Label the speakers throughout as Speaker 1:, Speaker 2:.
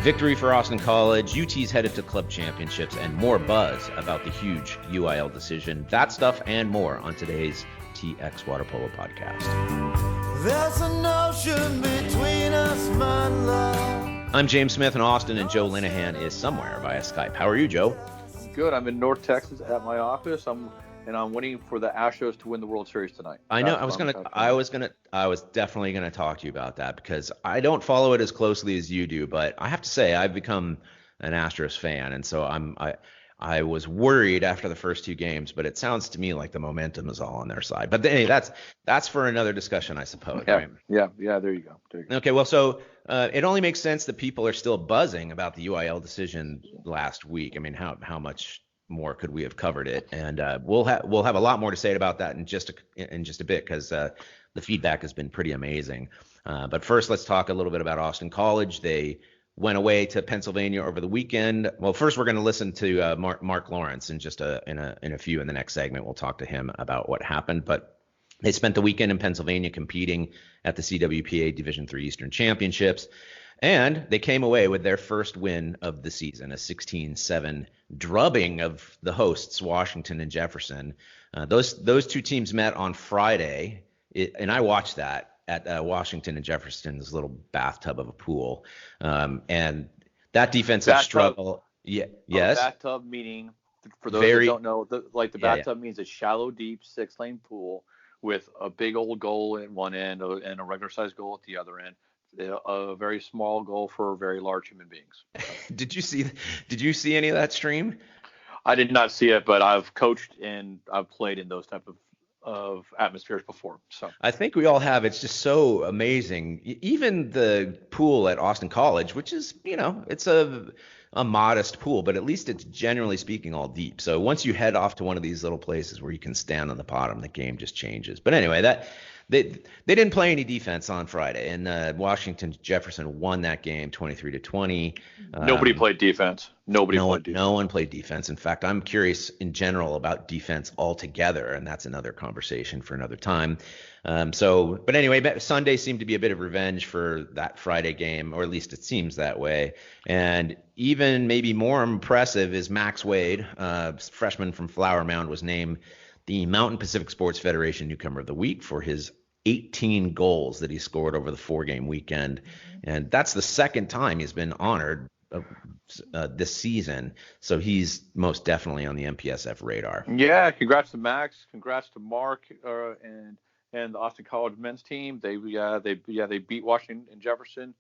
Speaker 1: Victory for Austin College, UT's headed to club championships, and more buzz about the huge UIL decision. That stuff and more on today's TXWaterpolo Podcast. There's an ocean between us, my love. I'm James Smith in Austin, and Joe Linehan is somewhere via Skype. How are you, Joe?
Speaker 2: Good. I'm in North Texas at my office. I'm waiting for the Astros to win the World Series tonight.
Speaker 1: I know. I was definitely gonna talk to you about that because I don't follow it as closely as you do, but I have to say I've become an Astros fan, and so I was worried after the first two games, but it sounds to me like the momentum is all on their side. But anyway, that's for another discussion, I suppose.
Speaker 2: Yeah,
Speaker 1: right?
Speaker 2: yeah. There you go.
Speaker 1: Okay, well, so it only makes sense that people are still buzzing about the UIL decision last week. I mean, how much more could we have covered it? And we'll have a lot more to say about that in just a bit because the feedback has been pretty amazing. But first, let's talk a little bit about Austin College. They went away to Pennsylvania over the weekend. Well, first we're going to listen to Mark Lawrence in just in the next segment. We'll talk to him about what happened. But they spent the weekend in Pennsylvania competing at the CWPA Division III Eastern Championships. And they came away with their first win of the season, a 16-7 drubbing of the hosts, Washington and Jefferson. Those two teams met on Friday, and I watched that at Washington and Jefferson's little bathtub of a pool. And that defensive struggle. Yeah, yes.
Speaker 2: Bathtub meaning, for those who don't know, the bathtub means a shallow, deep 6-lane pool with a big old goal at one end and a regular-sized goal at the other end. A very small goal for very large human beings.
Speaker 1: Did you see any of that stream?
Speaker 2: I did not see it, but I've coached and I've played in those type of atmospheres before. So
Speaker 1: I think we all have. It's just so amazing. Even the pool at Austin College, which is, it's a modest pool, but at least it's generally speaking all deep. So once you head off to one of these little places where you can stand on the bottom, the game just changes. But anyway, They didn't play any defense on Friday, and Washington Jefferson won that game 23-20.
Speaker 2: Nobody played defense. No
Speaker 1: one played defense. In fact, I'm curious in general about defense altogether, and that's another conversation for another time. But anyway, Sunday seemed to be a bit of revenge for that Friday game, or at least it seems that way. And even maybe more impressive is Max Wade, freshman from Flower Mound, was named the Mountain Pacific Sports Federation Newcomer of the Week for his 18 goals that he scored over the 4-game weekend. And that's the second time he's been honored this season. So he's most definitely on the MPSF radar.
Speaker 2: Yeah, congrats to Max. Congrats to Mark and the Austin College men's team. They beat Washington and Jefferson.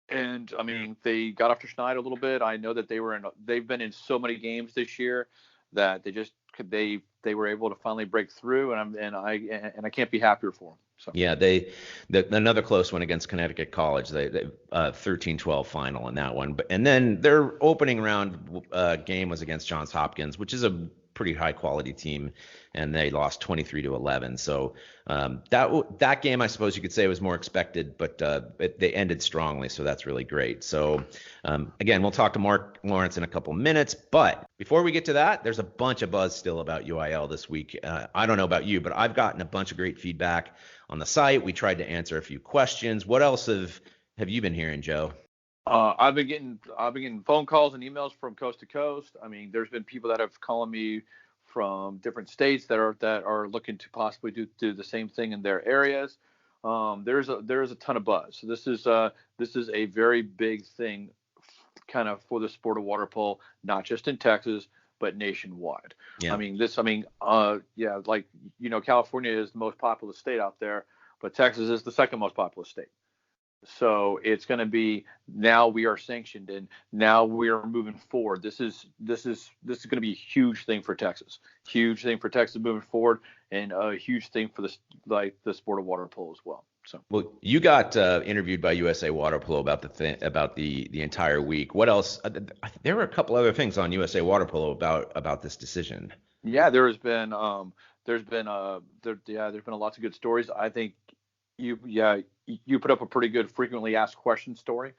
Speaker 2: And I mean, they got off to Schneid a little bit. I know that they've been in so many games this year that they were able to finally break through, and I can't be happier for them. So. Yeah,
Speaker 1: another close one against Connecticut College. They 13-12 final in that one. And then their opening round game was against Johns Hopkins, which is a pretty high quality team, and they lost 23-11. So that game, I suppose you could say, was more expected, but they ended strongly, so that's really great. So again, we'll talk to Mark Lawrence in a couple minutes, but before we get to that, there's a bunch of buzz still about UIL this week. I don't know about you, but I've gotten a bunch of great feedback on the site. We tried to answer a few questions. What else have you been hearing, Joe?
Speaker 2: I've been getting phone calls and emails from coast to coast. I mean, there's been people that have called me from different states that are looking to possibly do the same thing in their areas. There's a ton of buzz. So this is a very big thing, kind of, for the sport of water polo, not just in Texas but nationwide. Yeah. California is the most populous state out there, but Texas is the second most populous state. So it's going to be, now we are sanctioned and now we are moving forward. This is going to be a huge thing for Texas. Huge thing for Texas moving forward, and a huge thing for the sport of water polo as well. So,
Speaker 1: well, you got interviewed by USA Water Polo about the entire week. What else? There were a couple other things on USA Water Polo about this decision.
Speaker 2: Yeah, there's been lots of good stories. I think you put up a pretty good frequently asked questions story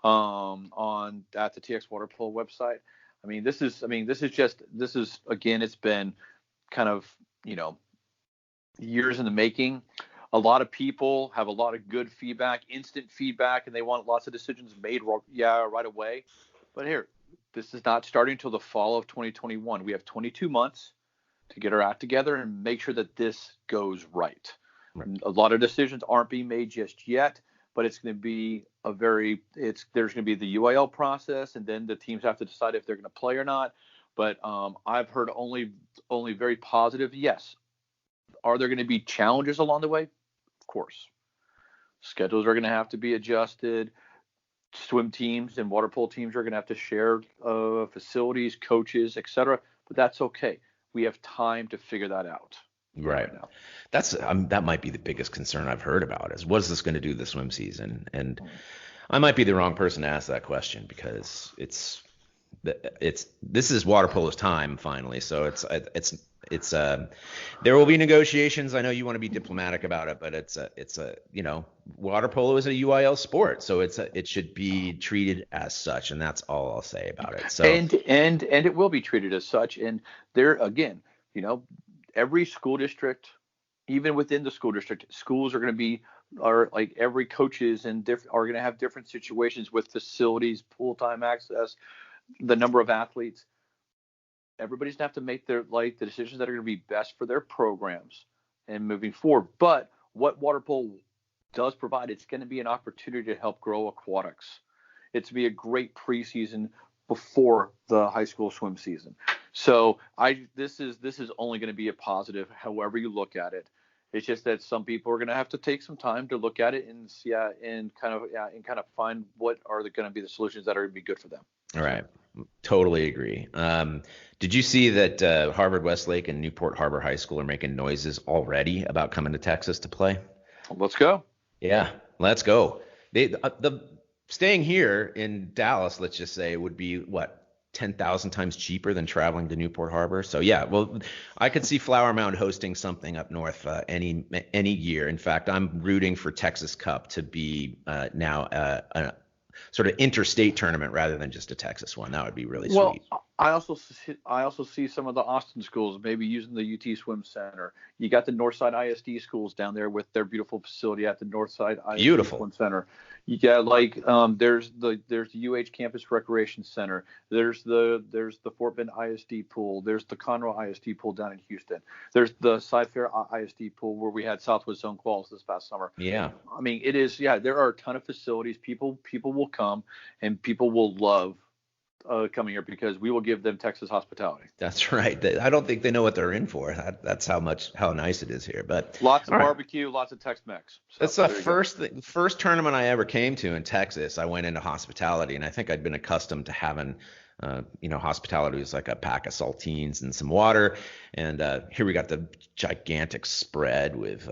Speaker 2: at the TXWaterpolo website. This is again, it's been kind of, years in the making. a lot of people have a lot of good feedback, instant feedback, and they want lots of decisions made right away. But here, this is not starting until the fall of 2021. We have 22 months to get our act together and make sure that this goes right. A lot of decisions aren't being made just yet, but it's going to be there's going to be the UIL process, and then the teams have to decide if they're going to play or not. But I've heard only very positive. Yes. Are there going to be challenges along the way? Of course. Schedules are going to have to be adjusted. Swim teams and water polo teams are going to have to share facilities, coaches, etc. But that's okay. We have time to figure that out.
Speaker 1: Right now. That's that might be the biggest concern I've heard about is what is this going to do this swim season? And I might be the wrong person to ask that question because this is water polo's time finally. So it's there will be negotiations. I know you want to be diplomatic about it, but it's water polo is a UIL sport, so it should be treated as such, and that's all I'll say about it. So
Speaker 2: and it will be treated as such. And there again, every school district, even within the school district, schools are going to like every coaches are going to have different situations with facilities, pool time access, the number of athletes. Everybody's going to have to make the decisions that are going to be best for their programs and moving forward. But what water polo does provide, it's going to be an opportunity to help grow aquatics. It's to be a great preseason before the high school swim season. So this is only going to be a positive, however you look at it. It's just that some people are going to have to take some time to look at it and kind of find what are going to be the solutions that are going to be good for them.
Speaker 1: All right. Totally agree. Did you see that Harvard Westlake and Newport Harbor High School are making noises already about coming to Texas to play?
Speaker 2: Let's go.
Speaker 1: Yeah, let's go. The staying here in Dallas, let's just say, would be 10,000 times cheaper than traveling to Newport Harbor. So yeah, well, I could see Flower Mound hosting something up north any year. In fact, I'm rooting for Texas Cup to be now a sort of interstate tournament rather than just a Texas one. That would be really sweet.
Speaker 2: I also see some of the Austin schools maybe using the UT Swim Center. You got the Northside ISD schools down there with their beautiful facility at the Northside ISD Swim Center. You got there's the UH Campus Recreation Center. There's the Fort Bend ISD pool. There's the Conroe ISD pool down in Houston. There's the Cy-Fair ISD pool where we had Southwest Zone quals this past summer.
Speaker 1: Yeah.
Speaker 2: I mean, it is. Yeah, there are a ton of facilities. People will come and people will love coming here because we will give them Texas hospitality.
Speaker 1: That's right. I don't think they know what they're in for. That's how nice it is here. But
Speaker 2: lots of barbecue, lots of Tex-Mex. So
Speaker 1: that's the first tournament I ever came to in Texas. I went into hospitality, and I think I'd been accustomed to having, hospitality was like a pack of saltines and some water. And here we got the gigantic spread with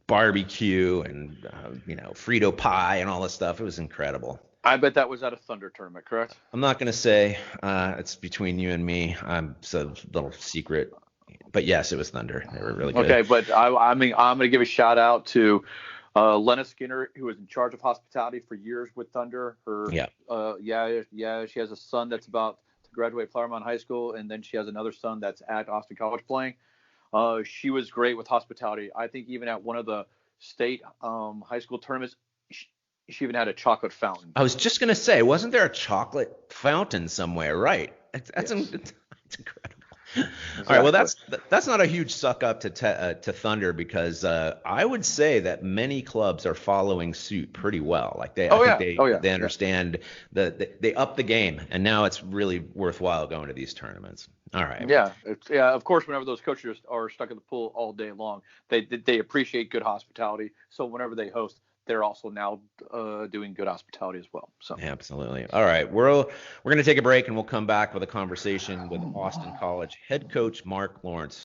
Speaker 1: barbecue and Frito pie and all this stuff. It was incredible.
Speaker 2: I bet that was at a Thunder tournament, correct?
Speaker 1: I'm not going to say. It's between you and me. It's a little secret. But yes, it was Thunder. They were really good.
Speaker 2: Okay, but I'm going to give a shout out to Lena Skinner, who was in charge of hospitality for years with Thunder. She has a son that's about to graduate Flower Mound High School, and then she has another son that's at Austin College playing. She was great with hospitality. I think even at one of the state high school tournaments, she even had a chocolate fountain.
Speaker 1: I was just going to say, wasn't there a chocolate fountain somewhere? Right. That's incredible. Exactly. All right. Well, that's not a huge suck up to Thunder because I would say that many clubs are following suit pretty well. Like they understand they up the game, and now it's really worthwhile going to these tournaments. All right.
Speaker 2: Yeah. Of course, whenever those coaches are stuck at the pool all day long, they appreciate good hospitality. So whenever they host, they're also now doing good hospitality as well. So
Speaker 1: absolutely. All right, we're going to take a break and we'll come back with a conversation with Austin College head coach Mark Lawrence.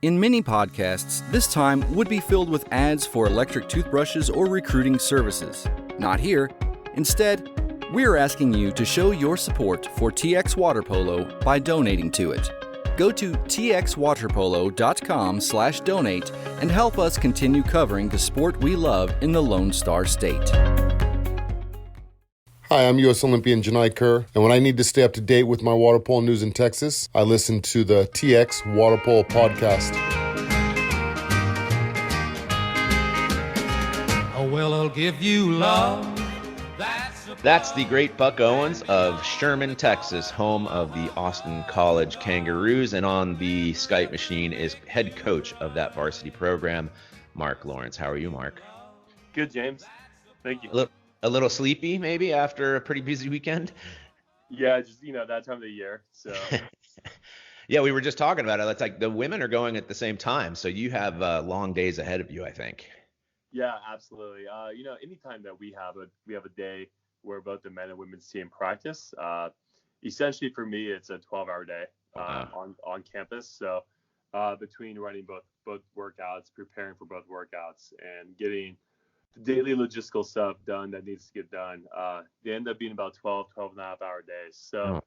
Speaker 3: In many podcasts, this time would be filled with ads for electric toothbrushes or recruiting services. Not here. Instead, we're asking you to show your support for TXWaterpolo by donating to it. Go to TXWaterpolo.com/donate and help us continue covering the sport we love in the Lone Star State.
Speaker 4: Hi, I'm U.S. Olympian Janai Kerr, and when I need to stay up to date with my water polo news in Texas, I listen to the TXWaterpolo Podcast.
Speaker 5: Well, I'll give you love.
Speaker 1: That's the great Buck Owens of Sherman, Texas, home of the Austin College Kangaroos. And on the Skype machine is head coach of that varsity program, Mark Lawrence. How are you, Mark?
Speaker 6: Good, James. Thank you.
Speaker 1: A little sleepy, maybe, after a pretty busy weekend?
Speaker 6: Yeah, just, that time of the year. So.
Speaker 1: Yeah, we were just talking about it. It's like the women are going at the same time, so you have long days ahead of you, I think.
Speaker 6: Yeah, absolutely. Anytime that we have a day where both the men and women's team practice, essentially for me, it's a 12-hour day on campus. So between running both workouts, preparing for both workouts, and getting the daily logistical stuff done that needs to get done, they end up being about 12 and a half hour days. So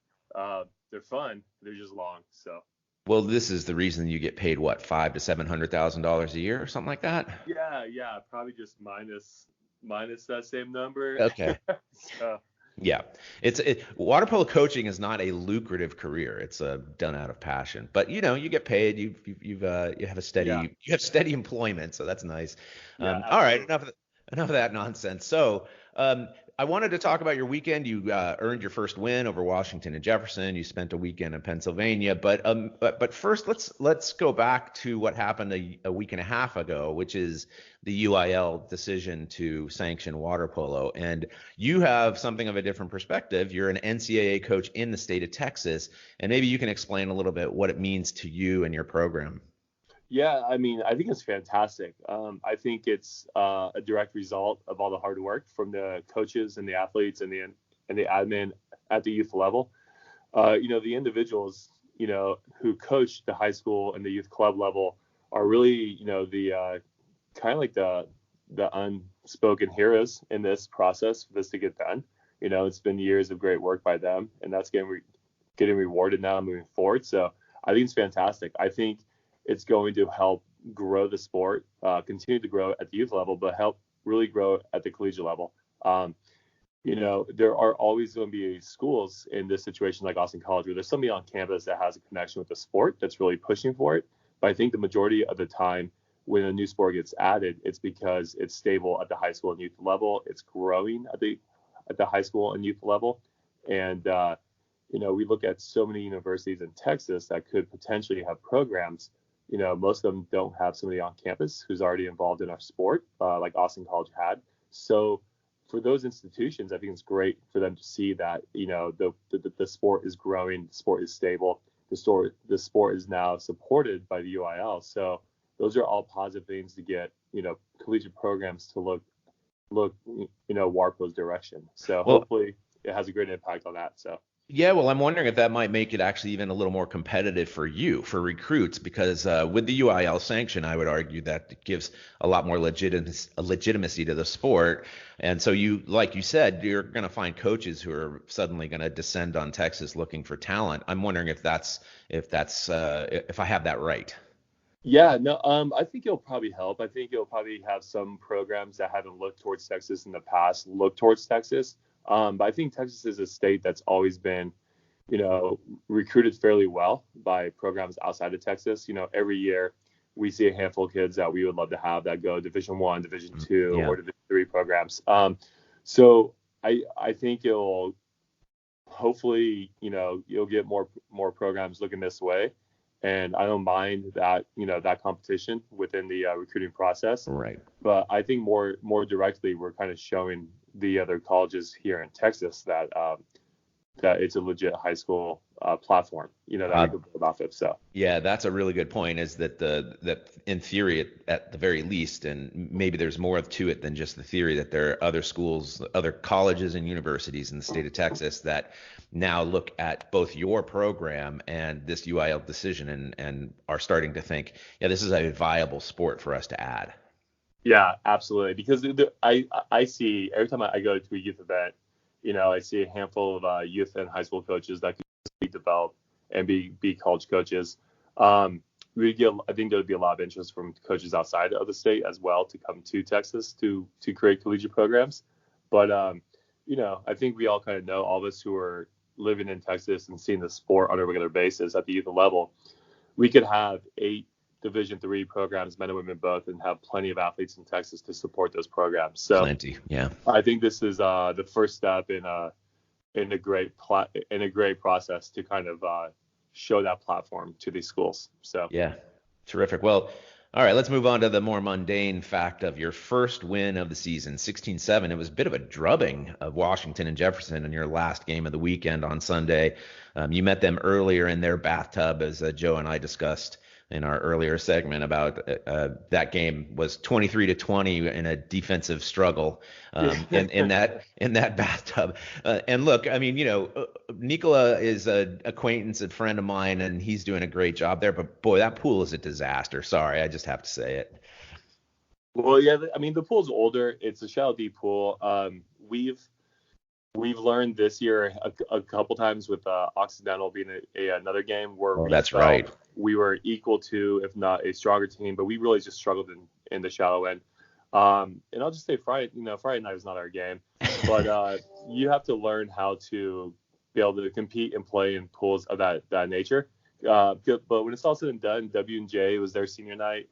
Speaker 6: they're fun. They're just long. So.
Speaker 1: Well, this is the reason you get paid, what, $500,000 to $700,000 a year or something like that?
Speaker 6: Yeah, probably just minus that same number.
Speaker 1: Okay.
Speaker 6: So.
Speaker 1: Yeah, water polo coaching is not a lucrative career. It's done out of passion, but you get paid. You have a steady employment, so that's nice. All right, enough of that nonsense. So I wanted to talk about your weekend. You earned your first win over Washington and Jefferson. You spent a weekend in Pennsylvania, but first let's go back to what happened a week and a half ago, which is the UIL decision to sanction water polo. And you have something of a different perspective. You're an NCAA coach in the state of Texas, and maybe you can explain a little bit what it means to you and your program.
Speaker 6: Yeah, I think it's fantastic. I think it's a direct result of all the hard work from the coaches and the athletes and the admin at the youth level. The individuals, who coach the high school and the youth club level are really, the kind of like the unspoken heroes in this process for this to get done. It's been years of great work by them, and that's getting rewarded now moving forward. So I think it's fantastic. I think it's going to help grow the sport, continue to grow at the youth level, but help really grow at the collegiate level. There are always going to be schools in this situation like Austin College where there's somebody on campus that has a connection with the sport that's really pushing for it. But I think the majority of the time when a new sport gets added, it's because it's stable at the high school and youth level. It's growing at the high school and youth level. And, we look at so many universities in Texas that could potentially have programs. Most of them don't have somebody on campus who's already involved in our sport, like Austin College had. So for those institutions, I think it's great for them to see that, the sport is growing, the sport is stable, the sport is now supported by the UIL. So those are all positive things to get, collegiate programs to look, water polo's direction. So hopefully it has a great impact on that. So.
Speaker 1: Yeah, well, I'm wondering if that might make it actually even a little more competitive for recruits, because with the UIL sanction, I would argue that it gives a lot more legitimacy to the sport. And so like you said, you're going to find coaches who are suddenly going to descend on Texas looking for talent. I'm wondering if I have that right.
Speaker 6: Yeah, no, I think it'll probably help. I think it'll probably have some programs that haven't looked towards Texas in the past look towards Texas. But I think Texas is a state that's always been, recruited fairly well by programs outside of Texas. Every year we see a handful of kids that we would love to have that go Division I, Division II, or Division III programs. So I think it'll hopefully, you'll get more programs looking this way. And I don't mind that, that competition within the recruiting process.
Speaker 1: Right.
Speaker 6: But I think more directly, we're kind of showing the other colleges here in Texas that it's a legit high school platform, that we could build off of. So.
Speaker 1: Yeah, that's a really good point, is that in theory, at the very least, and maybe there's more to it than just the theory, that there are other schools, other colleges and universities in the state of Texas that now look at both your program and this UIL decision and are starting to think, yeah, this is a viable sport for us to add.
Speaker 6: Yeah, absolutely. Because I see every time I go to a youth event, I see a handful of youth and high school coaches that can develop and be college coaches. I think there would be a lot of interest from coaches outside of the state as well to come to Texas to create collegiate programs. But I think we all kind of know, all of us who are living in Texas and seeing the sport on a regular basis at the youth level, we could have 8 Division III programs, men and women both, and have plenty of athletes in Texas to support those programs. So
Speaker 1: Plenty, yeah.
Speaker 6: I think this is the first step in a great process to kind of show that platform to these schools. So
Speaker 1: yeah, terrific. Well, all right, let's move on to the more mundane fact of your first win of the season, 16-7. It was a bit of a drubbing of Washington and Jefferson in your last game of the weekend on Sunday. You met them earlier in their bathtub, as Joe and I discussed in our earlier segment about that game was 23-20 in a defensive struggle in that bathtub. And look, I mean, Nikola is an acquaintance and friend of mine, and he's doing a great job there. But boy, that pool is a disaster. Sorry, I just have to say it.
Speaker 6: Well, yeah, I mean, the pool's older. It's a shallow deep pool. We've learned this year a couple times with Occidental being another game where
Speaker 1: that's right.
Speaker 6: We were equal to, if not a stronger team, but we really just struggled in the shallow end. And I'll just say Friday night was not our game, but you have to learn how to be able to compete and play in pools of that nature. But when it's all said and done, W&J was their senior night.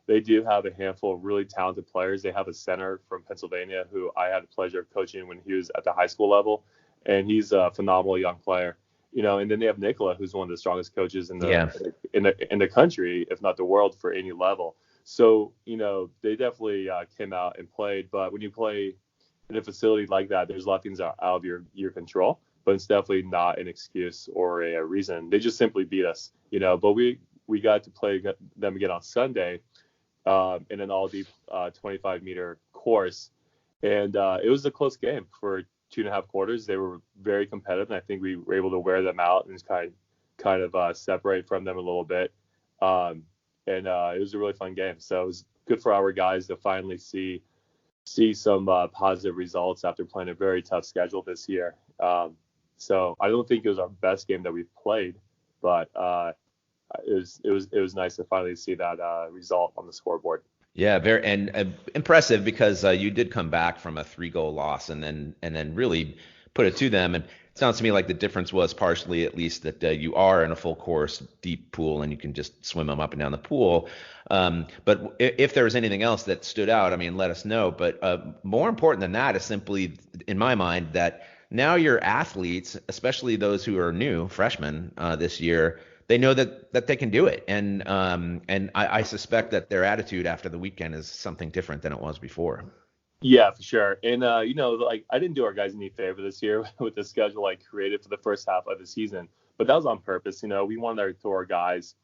Speaker 6: They do have a handful of really talented players. They have a center from Pennsylvania who I had the pleasure of coaching when he was at the high school level, and he's a phenomenal young player. And then they have Nikola, who's one of the strongest coaches in the country, if not the world, for any level. So they definitely came out and played. But when you play in a facility like that, there's a lot of things out of your control. But it's definitely not an excuse or a reason. They just simply beat us. But we got to play them again on Sunday. In an all-deep 25-meter course. And it was a close game for 2.5 quarters. They were very competitive, and I think we were able to wear them out and kind of separate from them a little bit. And it was a really fun game. So it was good for our guys to finally see some positive results after playing a very tough schedule this year. So I don't think it was our best game that we've played, but it was nice to finally see that result on the scoreboard.
Speaker 1: Yeah, very and impressive because you did come back from a 3-goal loss and then really put it to them. And it sounds to me like the difference was partially, at least, that you are in a full course deep pool and you can just swim them up and down the pool. But if there was anything else that stood out, I mean, let us know. But more important than that is simply, in my mind, that now your athletes, especially those who are new freshmen this year, they know that they can do it. And I suspect that their attitude after the weekend is something different than it was before.
Speaker 6: Yeah, for sure. And, I didn't do our guys any favor this year with the schedule I created for the first half of the season. But that was on purpose. We wanted to throw our guys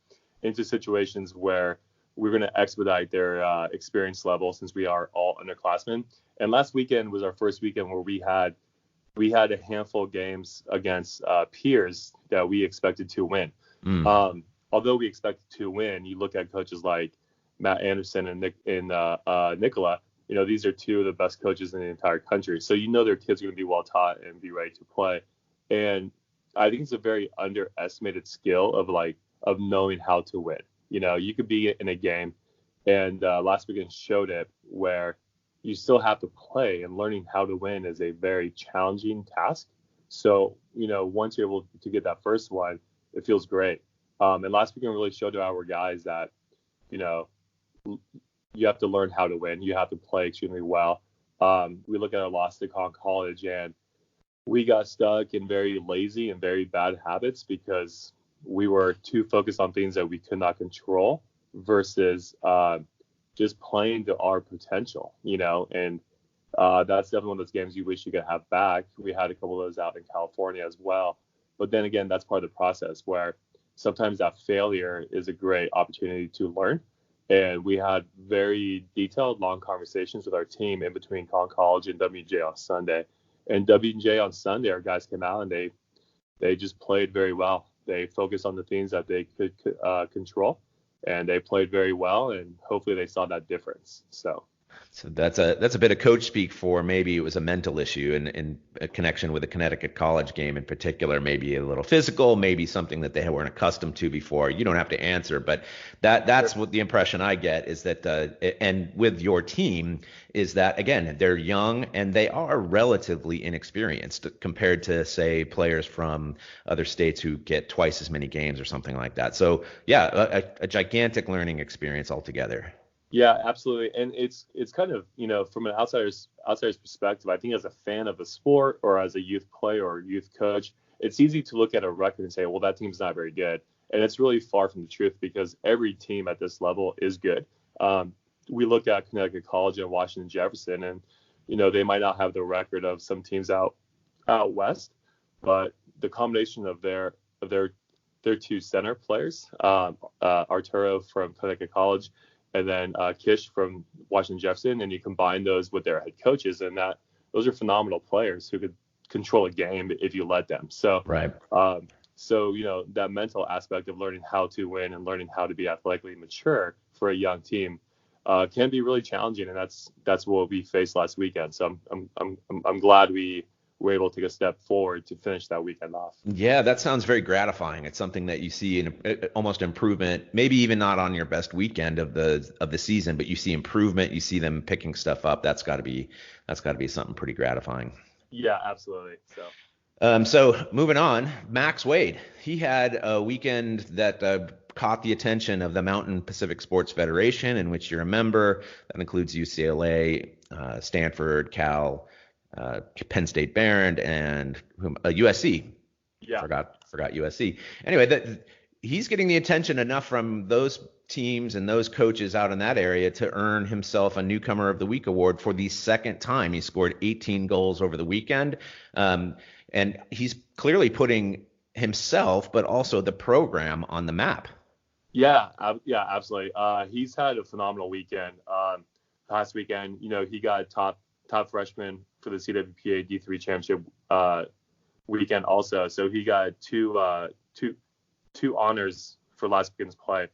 Speaker 6: into situations where we're going to expedite their experience level since we are all underclassmen. And last weekend was our first weekend where we had a handful of games against peers that we expected to win. Although we expected to win, you look at coaches like Matt Anderson and Nikola. These are two of the best coaches in the entire country. So their kids are going to be well taught and be ready to play. And I think it's a very underestimated skill of knowing how to win. You could be in a game, and last weekend showed it, where you still have to play, and learning how to win is a very challenging task. So once you're able to get that first one, it feels great. And last weekend really showed to our guys that, you have to learn how to win. You have to play extremely well. We look at our loss to Conn College, and we got stuck in very lazy and very bad habits because we were too focused on things that we could not control versus just playing to our potential, and that's definitely one of those games you wish you could have back. We had a couple of those out in California as well. But then again, that's part of the process where sometimes that failure is a great opportunity to learn. And we had very detailed, long conversations with our team in between Conn College and W&J on Sunday. And W&J on Sunday, our guys came out and they just played very well. They focused on the things that they could control, and they played very well. And hopefully they saw that difference. So.
Speaker 1: So that's a bit of coach speak for maybe it was a mental issue in a connection with a Connecticut college game in particular, maybe a little physical, maybe something that they weren't accustomed to before. You don't have to answer, but that's what the impression I get is that, and with your team is that, again, they're young and they are relatively inexperienced compared to, say, players from other states who get twice as many games or something like that. So yeah, a gigantic learning experience altogether.
Speaker 6: Yeah, absolutely. And it's kind of, from an outsider's perspective, I think as a fan of a sport or as a youth player or youth coach, it's easy to look at a record and say, well, that team's not very good. And it's really far from the truth because every team at this level is good. We look at Connecticut College and Washington Jefferson, and, they might not have the record of some teams out west, but the combination of their two center players, Arturo from Connecticut College, and then Kish from Washington Jefferson, and you combine those with their head coaches, and those are phenomenal players who could control a game if you let them. So, right. So that mental aspect of learning how to win and learning how to be athletically mature for a young team can be really challenging, and that's what we faced last weekend. So I'm glad we were able to take a step forward to finish that weekend off.
Speaker 1: Yeah, that sounds very gratifying. It's something that you see in almost improvement, maybe even not on your best weekend of the season, but you see improvement, you see them picking stuff up. That's got to be something pretty gratifying.
Speaker 6: Yeah, absolutely.
Speaker 1: So moving on, Max Wade, he had a weekend that caught the attention of the Mountain Pacific Sports Federation, in which you're a member. That includes UCLA, Stanford, Cal, Penn State Barron, and USC. Yeah, forgot USC. Anyway, he's getting the attention enough from those teams and those coaches out in that area to earn himself a Newcomer of the Week award for the second time. He scored 18 goals over the weekend, and he's clearly putting himself, but also the program, on the map.
Speaker 6: Yeah, absolutely. He's had a phenomenal weekend. Last weekend, he got top freshman for the CWPA D3 championship weekend also. So he got two honors for last weekend's play.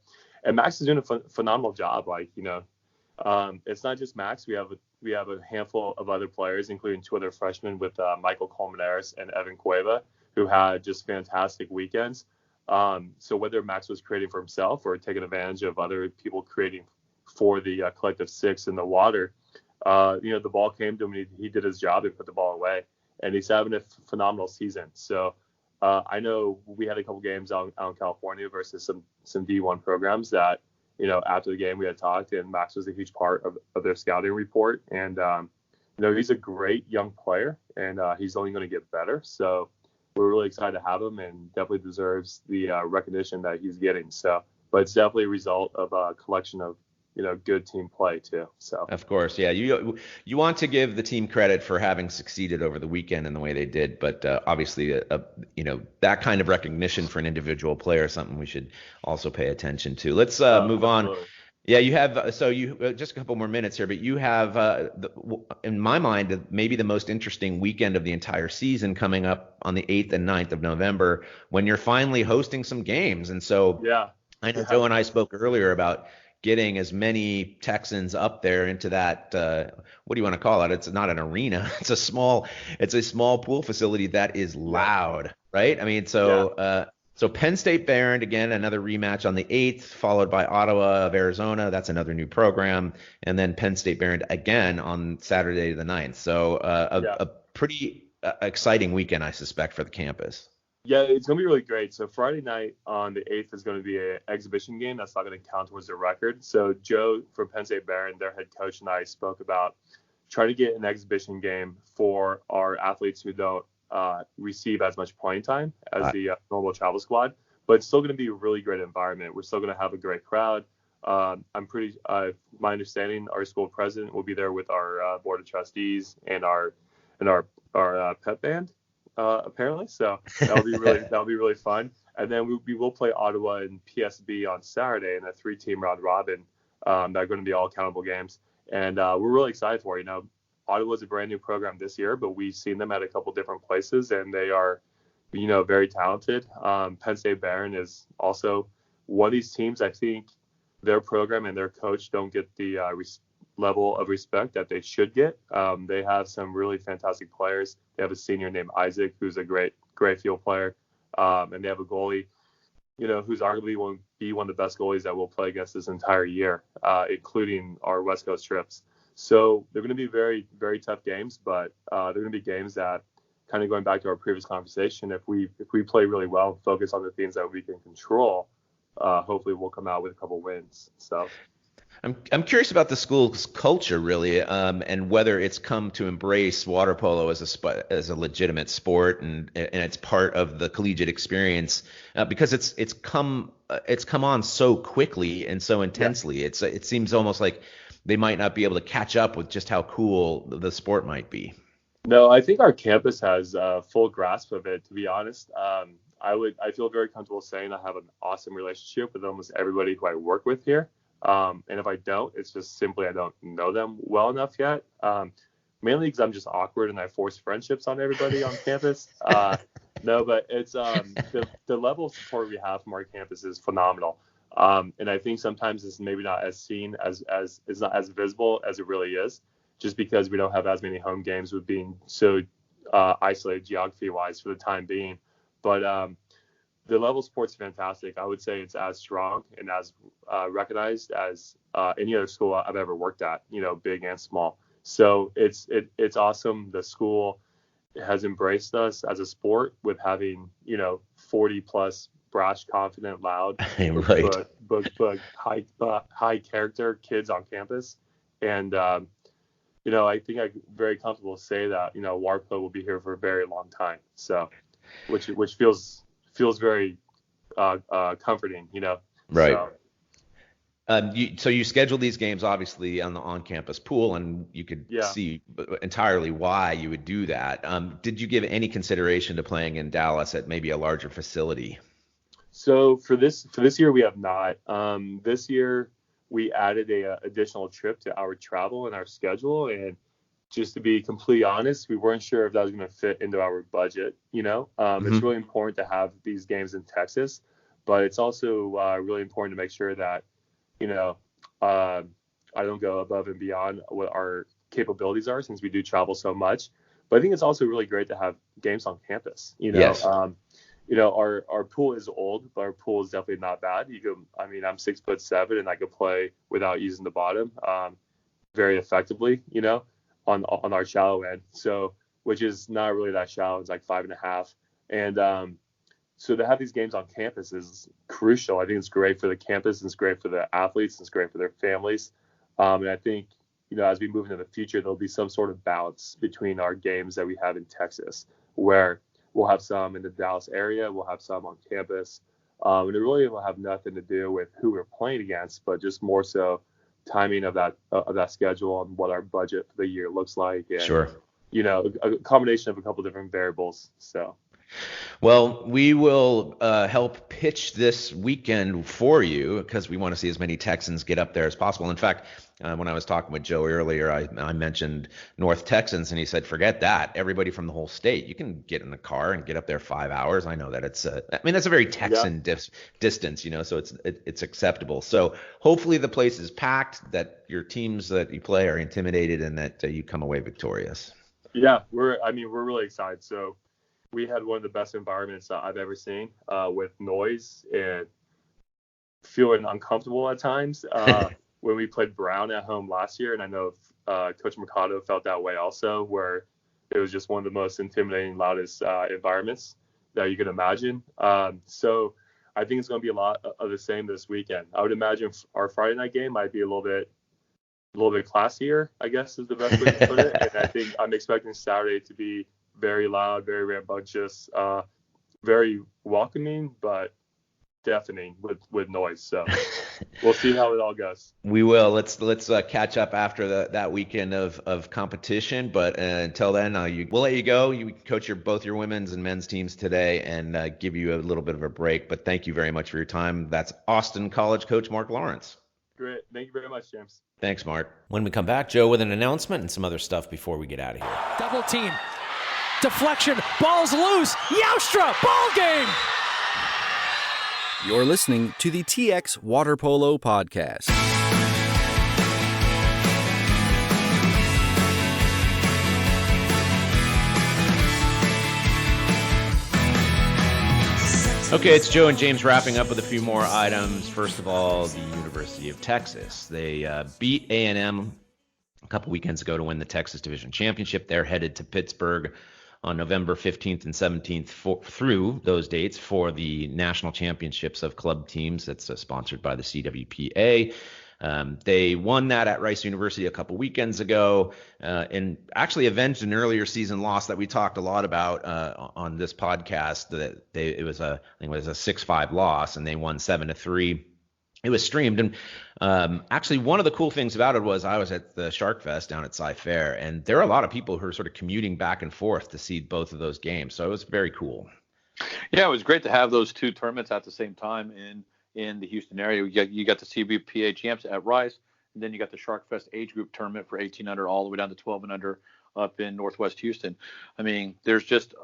Speaker 6: And Max is doing a phenomenal job. It's not just Max. We have a handful of other players, including two other freshmen with Michael Colmenares and Evan Cueva, who had just fantastic weekends. So whether Max was creating for himself or taking advantage of other people creating for the collective six in the water, the ball came to him and he did his job and put the ball away, and he's having a phenomenal season. So I know we had a couple games out in California versus some D1 programs that, after the game we had talked, and Max was a huge part of their scouting report. And, he's a great young player, and he's only going to get better. So we're really excited to have him, and definitely deserves the recognition that he's getting. So, but it's definitely a result of a collection of, good team play too. So
Speaker 1: of course, yeah, you want to give the team credit for having succeeded over the weekend in the way they did, but obviously, that kind of recognition for an individual player is something we should also pay attention to. Let's move on. Yeah, you have just a couple more minutes here, but you have, in my mind, maybe the most interesting weekend of the entire season coming up on the 8th and 9th of November, when you're finally hosting some games. And so, yeah, I know Joe and I spoke earlier about getting as many Texans up there into that, what do you want to call it? It's not an arena. It's a small pool facility that is loud, right? I mean, so Penn State Barron, again, another rematch on the 8th, followed by Ottawa of Arizona. That's another new program. And then Penn State Barron again on Saturday the 9th. So a pretty exciting weekend, I suspect, for the campus.
Speaker 6: Yeah, it's going to be really great. So Friday night on the 8th is going to be an exhibition game. That's not going to count towards the record. So Joe from Penn State Barron, their head coach, and I spoke about trying to get an exhibition game for our athletes who don't receive as much playing time as the normal travel squad, but it's still going to be a really great environment. We're still going to have a great crowd. My understanding, our school president will be there with our board of trustees and our pep band, apparently. So that'll be really fun. And then we will play Ottawa and PSB on Saturday in a 3-team round robin. That are going to be all accountable games, and we're really excited for it. Ottawa's a brand new program this year, but we've seen them at a couple different places, and they are, very talented. Penn State Barron is also one of these teams. I think their program and their coach don't get the level of respect that they should get. They have some really fantastic players. They have a senior named Isaac, who's a great field player. And they have a goalie, who's arguably will be one of the best goalies that we'll play against this entire year, including our West Coast trips. So they're going to be very, very tough games, but they're going to be games that, kind of going back to our previous conversation, if we play really well, focus on the things that we can control, hopefully we'll come out with a couple wins. So
Speaker 1: I'm curious about the school's culture, really, and whether it's come to embrace water polo as a legitimate sport and it's part of the collegiate experience, because it's come on so quickly and so intensely. Yeah. It seems almost like they might not be able to catch up with just how cool the sport might be.
Speaker 6: No, I think our campus has a full grasp of it, to be honest. I feel very comfortable saying I have an awesome relationship with almost everybody who I work with here. And if I don't, it's just simply I don't know them well enough yet. Mainly because I'm just awkward and I force friendships on everybody on campus. No, but it's the level of support we have from our campus is phenomenal. And I think sometimes it's maybe not as seen as it's not as visible as it really is, just because we don't have as many home games with being so isolated geography-wise for the time being. But the level of sport's fantastic. I would say it's as strong and as recognized as any other school I've ever worked at, big and small. So it's awesome. The school has embraced us as a sport with having, 40 plus brash, confident, loud,
Speaker 1: right.
Speaker 6: but high character kids on campus. And, I think I'm very comfortable to say that, water polo will be here for a very long time. So, which feels very comforting,
Speaker 1: Right. So you scheduled these games obviously on the on-campus pool, and you could see entirely why you would do that. Did you give any consideration to playing in Dallas at maybe a larger facility?
Speaker 6: So for this year, we have not. This year we added a additional trip to our travel and our schedule, and just to be completely honest, we weren't sure if that was going to fit into our budget. It's really important to have these games in Texas, but it's also really important to make sure that, I don't go above and beyond what our capabilities are, since we do travel so much. But I think it's also really great to have games on campus.
Speaker 1: Yes.
Speaker 6: Our pool is old, but our pool is definitely not bad. I'm 6'7", and I could play without using the bottom very effectively, on our shallow end. So, which is not really that shallow. It's like 5.5. And so to have these games on campus is crucial. I think it's great for the campus, it's great for the athletes, it's great for their families. And I think, as we move into the future, there'll be some sort of balance between our games that we have in Texas, where we'll have some in the Dallas area, we'll have some on campus. And it really will have nothing to do with who we're playing against, but just more so timing of that schedule and what our budget for the year looks like. And,
Speaker 1: sure.
Speaker 6: A combination of a couple different variables. So.
Speaker 1: Well, we will help pitch this weekend for you, because we want to see as many Texans get up there as possible. In fact, when I was talking with Joe earlier, I mentioned North Texans, and he said, forget that. Everybody from the whole state, you can get in the car and get up there 5 hours. I know that that's a very Texan distance, so it's acceptable. So hopefully the place is packed, that your teams that you play are intimidated, and that you come away victorious.
Speaker 6: Yeah, we're really excited. So we had one of the best environments I've ever seen, with noise and feeling uncomfortable at times. When we played Brown at home last year, and I know Coach Mercado felt that way also, where it was just one of the most intimidating, loudest environments that you could imagine. So I think it's going to be a lot of the same this weekend. I would imagine our Friday night game might be a little bit classier, I guess is the best way to put it. And I think I'm expecting Saturday to be very loud, very rambunctious, very welcoming, but deafening with noise. So we'll see how it all goes.
Speaker 1: We will. Let's catch up after that weekend of competition. But until then, we'll let you go. You coach both your women's and men's teams today, and give you a little bit of a break. But thank you very much for your time. That's Austin College coach Mark Lawrence.
Speaker 6: Great. Thank you very much, James.
Speaker 1: Thanks, Mark.
Speaker 7: When we come back, Joe with an announcement and some other stuff before we get out of here.
Speaker 8: Double team. Deflection. Ball's loose. Youstra. Ball game.
Speaker 3: You're listening to the TXWaterpolo Podcast.
Speaker 1: Okay, it's Joe and James wrapping up with a few more items. First of all, the University of Texas. They beat A&M a couple weekends ago to win the Texas Division Championship. They're headed to Pittsburgh on November 15th and 17th through those dates for the National Championships of Club Teams. That's sponsored by the CWPA. They won that at Rice University a couple weekends ago and actually avenged an earlier season loss that we talked a lot about on this podcast. That it was a 6-5 loss, and they won 7-3. It was streamed, and actually one of the cool things about it was I was at the Shark Fest down at Sci-Fair, and there are a lot of people who are sort of commuting back and forth to see both of those games. So it was very cool.
Speaker 2: Yeah, it was great to have those two tournaments at the same time in the Houston area. You got the CWPA champs at Rice, and then you got the Shark Fest age group tournament for 18 under all the way down to 12 and under up in Northwest Houston. I mean, there's just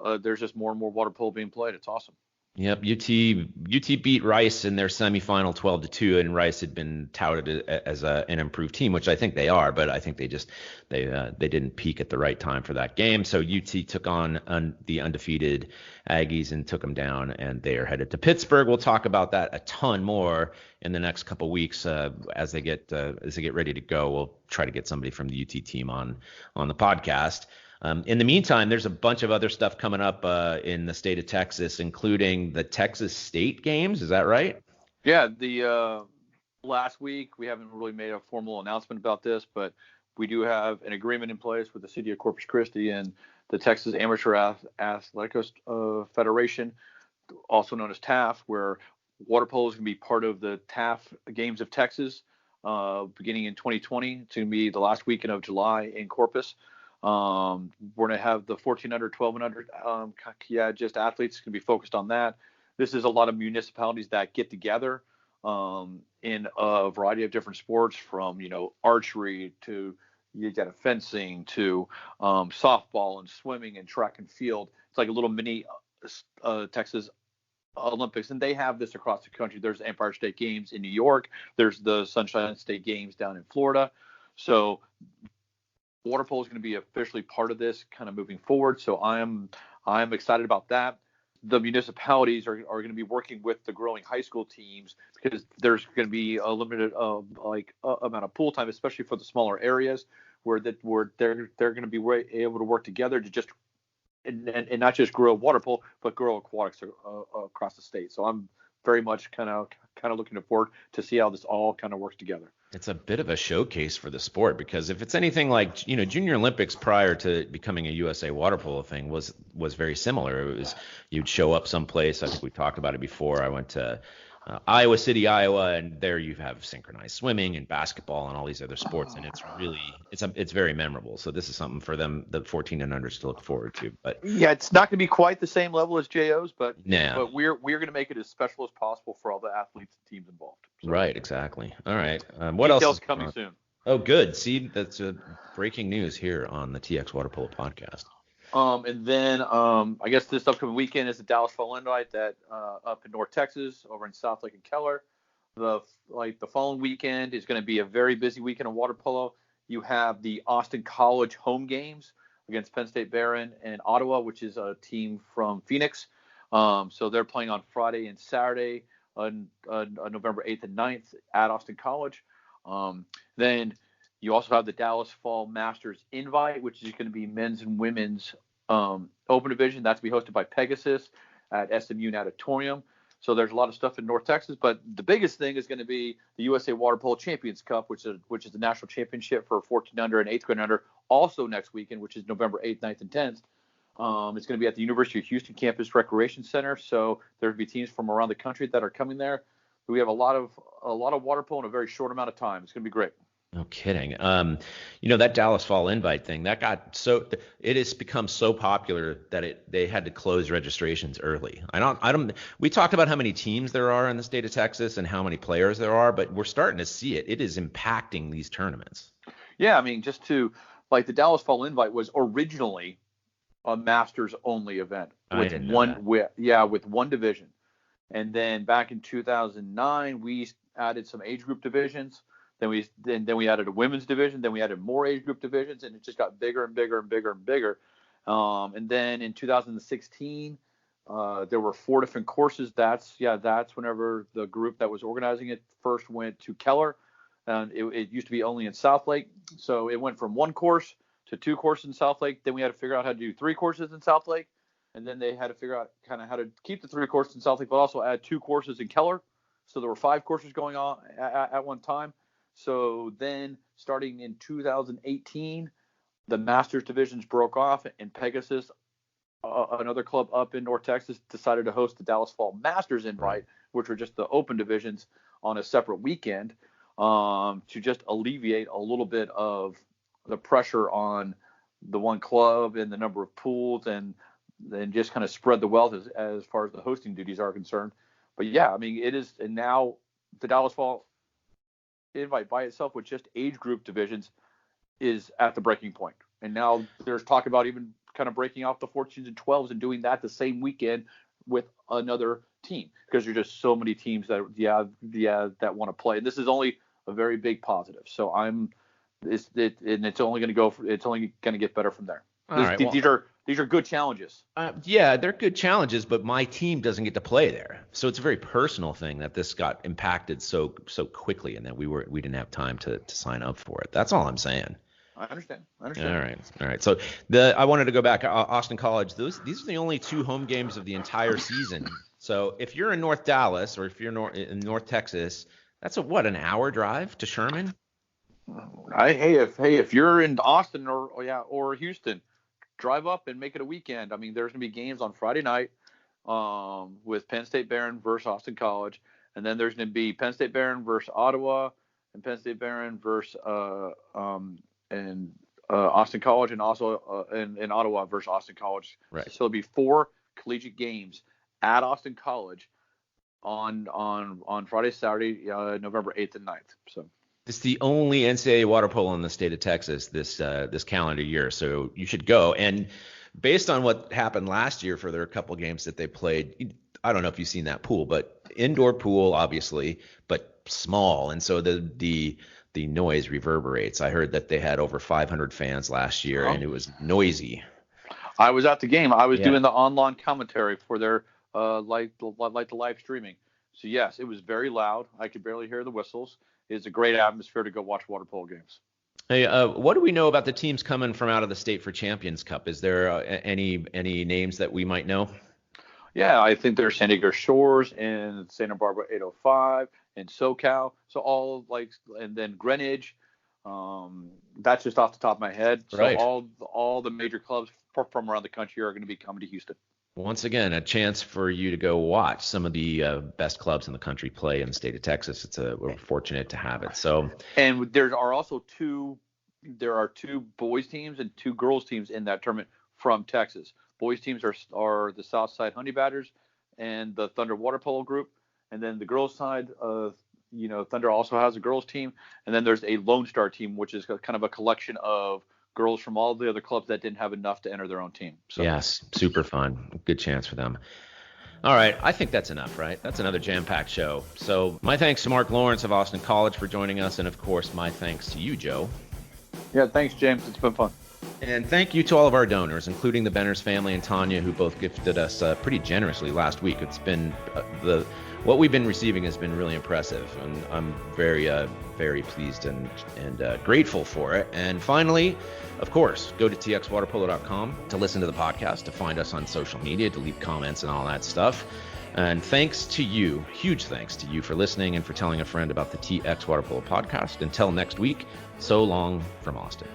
Speaker 2: more and more water polo being played. It's awesome.
Speaker 1: Yep, UT beat Rice in their semifinal 12-2, and Rice had been touted as an improved team, which I think they are, but I think they didn't peak at the right time for that game. So UT took on the undefeated Aggies and took them down, and they are headed to Pittsburgh. We'll talk about that a ton more in the next couple weeks as they get ready to go. We'll try to get somebody from the UT team on the podcast. In the meantime, there's a bunch of other stuff coming up in the state of Texas, including the Texas State games. Is that right?
Speaker 2: Yeah, the last week we haven't really made a formal announcement about this, but we do have an agreement in place with the city of Corpus Christi and the Texas Amateur Athletics Federation, also known as TAF, where water polo is going to be part of the TAF Games of Texas beginning in 2020. It's going to be the last weekend of July in Corpus. We're going to have the 14 under, 12 and under, just athletes going to be focused on that. This is a lot of municipalities that get together in a variety of different sports, from, archery to you got fencing to softball and swimming and track and field. It's like a little mini Texas Olympics, and they have this across the country. There's Empire State Games in New York. There's the Sunshine State Games down in Florida. So water polo is going to be officially part of this kind of moving forward. So I'm excited about that. The municipalities are going to be working with the growing high school teams, because there's going to be a limited amount of pool time, especially for the smaller areas where they're going to be able to work together to just and not just grow water polo, but grow aquatics across the state. So I'm very much kind of looking forward to see how this all kind of works together.
Speaker 1: It's a bit of a showcase for the sport, because if it's anything like, Junior Olympics prior to becoming a USA water polo thing was very similar. It was, you'd show up someplace. I think we talked about it before. I went to Iowa City, Iowa, and there you have synchronized swimming and basketball and all these other sports, and it's very memorable. So this is something for them, the 14 and under, to look forward to. But
Speaker 2: yeah, it's not going to be quite the same level as JO's, but we're going to make it as special as possible for all the athletes and teams involved. So.
Speaker 1: Right, exactly. All right. What else?
Speaker 2: Details coming soon.
Speaker 1: Oh, good. See, that's breaking news here on the TXWaterpolo Podcast.
Speaker 2: And then I guess this upcoming weekend is the Dallas Fall Invite that up in North Texas over in South Lake and Keller. The following weekend is going to be a very busy weekend of water polo. You have the Austin College home games against Penn State Barron and Ottawa, which is a team from Phoenix. So they're playing on Friday and Saturday on November 8th and 9th at Austin College. Then you also have the Dallas Fall Masters Invite, which is going to be men's and women's open division. That's to be hosted by Pegasus at SMU Natatorium. So there's a lot of stuff in North Texas, but the biggest thing is going to be the USA Water Polo Champions Cup, which is the national championship for 14 under and 8th grade under, also next weekend, which is November 8th, 9th, and 10th. It's going to be at the University of Houston Campus Recreation Center. So there'll be teams from around the country that are coming there. We have a lot of water polo in a very short amount of time. It's going to be great.
Speaker 1: No kidding. That Dallas Fall Invite thing, it has become so popular that they had to close registrations early. We talked about how many teams there are in the state of Texas and how many players there are, but we're starting to see it. It is impacting these tournaments.
Speaker 2: Yeah, I mean, the Dallas Fall Invite was originally a Masters only event with one division. And then back in 2009, we added some age group divisions. Then we added a women's division. Then we added more age group divisions, and it just got bigger and bigger and bigger and bigger. And then in 2016, There were 4 different courses. That's whenever the group that was organizing it first went to Keller, and it used to be only in South Lake. So it went from 1 course to 2 courses in South Lake. Then we had to figure out how to do 3 courses in South Lake. And then they had to figure out kind of how to keep the 3 courses in South Lake, but also add 2 courses in Keller. So there were 5 courses going on at one time. So then starting in 2018, the Masters divisions broke off, and Pegasus, another club up in North Texas, decided to host the Dallas Fall Masters invite, which were just the open divisions on a separate weekend, to just alleviate a little bit of the pressure on the one club and the number of pools, and then just kind of spread the wealth as far as the hosting duties are concerned. But yeah, I mean, it is, and now the Dallas Fall invite by itself with just age group divisions is at the breaking point. And now there's talk about even kind of breaking off the 14s and 12s and doing that the same weekend with another team, because there's just so many teams that that want to play. And this is only a very big positive. So it's only going to get better from there. These are good challenges.
Speaker 1: Yeah, they're good challenges, but my team doesn't get to play there. So it's a very personal thing that this got impacted so quickly, and that we didn't have time to sign up for it. That's all I'm saying.
Speaker 2: I understand.
Speaker 1: All right. So I wanted to go back. Austin College. These are the only 2 home games of the entire season. So if you're in North Dallas, or if you're in North Texas, that's an hour drive to Sherman.
Speaker 2: If you're in Austin or Houston, drive up and make it a weekend. I mean, there's going to be games on Friday night with Penn State Barron versus Austin College. And then there's going to be Penn State Barron versus Ottawa, and Penn State Barron versus Austin College, and also in Ottawa versus Austin College.
Speaker 1: Right.
Speaker 2: So it'll be 4 collegiate games at Austin College on Friday, Saturday, November 8th and 9th. So.
Speaker 1: It's the only NCAA water polo in the state of Texas this calendar year, so you should go. And based on what happened last year for their couple games that they played, I don't know if you've seen that pool, but indoor pool, obviously, but small, and so the noise reverberates. I heard that they had over 500 fans last year, and it was noisy.
Speaker 2: I was at the game. I was doing the online commentary for their like the live streaming. So yes, it was very loud. I could barely hear the whistles. It's a great atmosphere to go watch water polo games.
Speaker 1: Hey, what do we know about the teams coming from out of the state for Champions Cup? Is there any names that we might know?
Speaker 2: Yeah, I think there's San Diego Shores and Santa Barbara 805 and SoCal. So and then Greenwich. That's just off the top of my head. So
Speaker 1: right.
Speaker 2: all the major clubs from around the country are going to be coming to Houston.
Speaker 1: Once again, a chance for you to go watch some of the best clubs in the country play in the state of Texas. We're fortunate to have it. So,
Speaker 2: and there are also 2 boys teams and 2 girls teams in that tournament from Texas. Boys teams are the Southside Honey Badgers and the Thunder Water Polo Group, and then the girls side of Thunder also has a girls team, and then there's a Lone Star team, which is kind of a collection of girls from all the other clubs that didn't have enough to enter their own team. So.
Speaker 1: Yes, super fun. Good chance for them. All right, I think that's enough, right? That's another jam-packed show. So my thanks to Mark Lawrence of Austin College for joining us, and of course, my thanks to you, Joe.
Speaker 2: Yeah, thanks, James. It's been fun.
Speaker 1: And thank you to all of our donors, including the Benners family and Tanya, who both gifted us pretty generously last week. It's been what we've been receiving has been really impressive, and I'm very, very pleased and grateful for it. And finally, of course, go to TXWaterpolo.com to listen to the podcast, to find us on social media, to leave comments and all that stuff. And thanks to you, huge thanks to you for listening and for telling a friend about the TX Waterpolo Podcast. Until next week, so long from Austin.